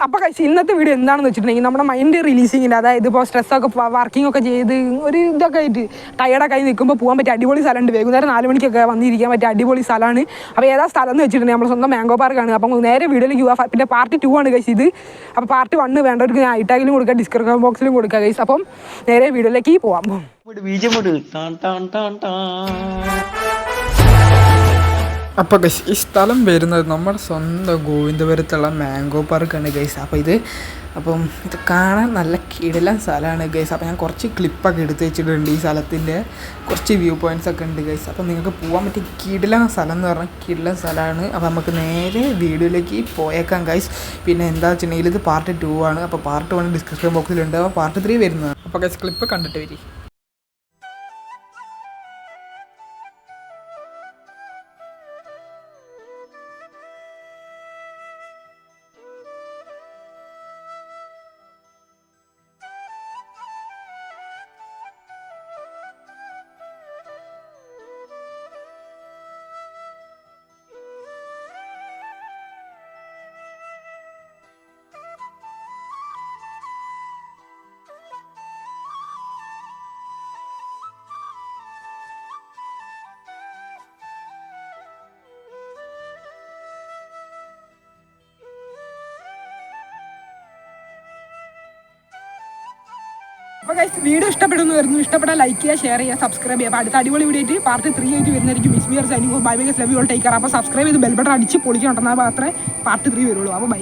അപ്പോൾ കഴിച്ച് ഇന്നത്തെ വീഡിയോ എന്താണെന്ന് വെച്ചിട്ടുണ്ടെങ്കിൽ നമ്മുടെ മൈൻഡ് റിലീസിങ്ങിൻ്റെ, അതായത് ഇപ്പോൾ സ്ട്രെസ്സൊക്കെ വർക്കിംഗ് ഒക്കെ ചെയ്ത് ഒരു ഇതൊക്കെ ആയിട്ട് ടയർഡൊക്കെ ആയി നിൽക്കുമ്പോൾ പോകാൻ പറ്റിയ അടിപൊളി സ്ഥലമുണ്ട്. വൈകുന്നേരം 4 മണിക്കൊക്കെ വന്നിരിക്കാൻ പറ്റിയ അടിപൊളി സ്ഥലമാണ്. അപ്പോൾ ഏതാ സ്ഥലം എന്ന് വെച്ചിട്ടുണ്ടെങ്കിൽ നമ്മുടെ സ്വന്തം മാംഗോ പാർക്കാണ്. അപ്പം നേരെ വീഡിയോയിലേക്ക് പോകാം. പിന്നെ പാർട്ട് 2 ആണ് കഴിച്ച് ഇത്. അപ്പോൾ പാർട്ട് 1 വേണ്ടവർക്ക് ഞാൻ ഐ-ടാഗിലും കൊടുക്കാം, ഡിസ്ക്രിപ്ഷൻ ബോക്സിലും കൊടുക്കാം കഴിച്ച്. അപ്പം നേരെ വീഡിയോയിലേക്ക് പോവാം. അപ്പോൾ ഗൈസ് ഈ സ്ഥലം വരുന്നത് നമ്മുടെ സ്വന്തം ഗോവിന്ദപുരത്തുള്ള മാംഗോ പാർക്കാണ് ഗൈസ്. അപ്പോൾ ഇത് കാണാൻ നല്ല കിടിലൻ സ്ഥലമാണ് ഗൈസ്. അപ്പോൾ ഞാൻ കുറച്ച് ക്ലിപ്പൊക്കെ എടുത്ത് വെച്ചിട്ടുണ്ട്. ഈ സ്ഥലത്തിൻ്റെ കുറച്ച് വ്യൂ പോയിൻറ്റ്സ് ഒക്കെ ഉണ്ട് ഗൈസ്. അപ്പോൾ നിങ്ങൾക്ക് പോകാൻ പറ്റിയ കിടിലൻ സ്ഥലം എന്ന് പറഞ്ഞാൽ കിടിലൻ സ്ഥലമാണ്. അപ്പോൾ നമുക്ക് നേരെ വീഡിയോയിലേക്ക് പോയേക്കാം ഗൈസ്. പിന്നെ എന്താ വെച്ചിട്ടുണ്ടെങ്കിൽ ഇത് പാർട്ട് 2 ആണ്. അപ്പോൾ പാർട്ട് 1 ഡിസ്ക്രിപ്ഷൻ ബോക്സിലുണ്ട്. അപ്പോൾ പാർട്ട് 3 വരുന്നതാണ്. അപ്പോൾ ഗൈസ് ക്ലിപ്പ് കണ്ടിട്ട് വരി. അപ്പോൾ ഗൈസ് വീഡിയോ ഇഷ്ടപ്പെടുന്നു വരുന്നു. ഇഷ്ടപ്പെട്ടാൽ ലൈക്ക് ചെയ്യുക, ഷെയർ ചെയ്യുക, സബ്സ്ക്രൈബ് ചെയ്യുക. അപ്പോൾ അടുത്ത അടിപൊളി വീഡിയോ ആയിട്ട് പാർട്ട് 3 ആയിട്ട് വരുന്നതായിരിക്കും. Miss beer signing off. Bye bye guys, love you all, take care. അപ്പോൾ സബ്സ്ക്രൈബ് ചെയ്ത് ബെൽ ബട്ടൺ അടിച്ച് പൊളിക്കണം. എന്നാൽ മാത്രമേ പാർട്ട് 3 വരുള്ളൂ. അപ്പോൾ ബൈ.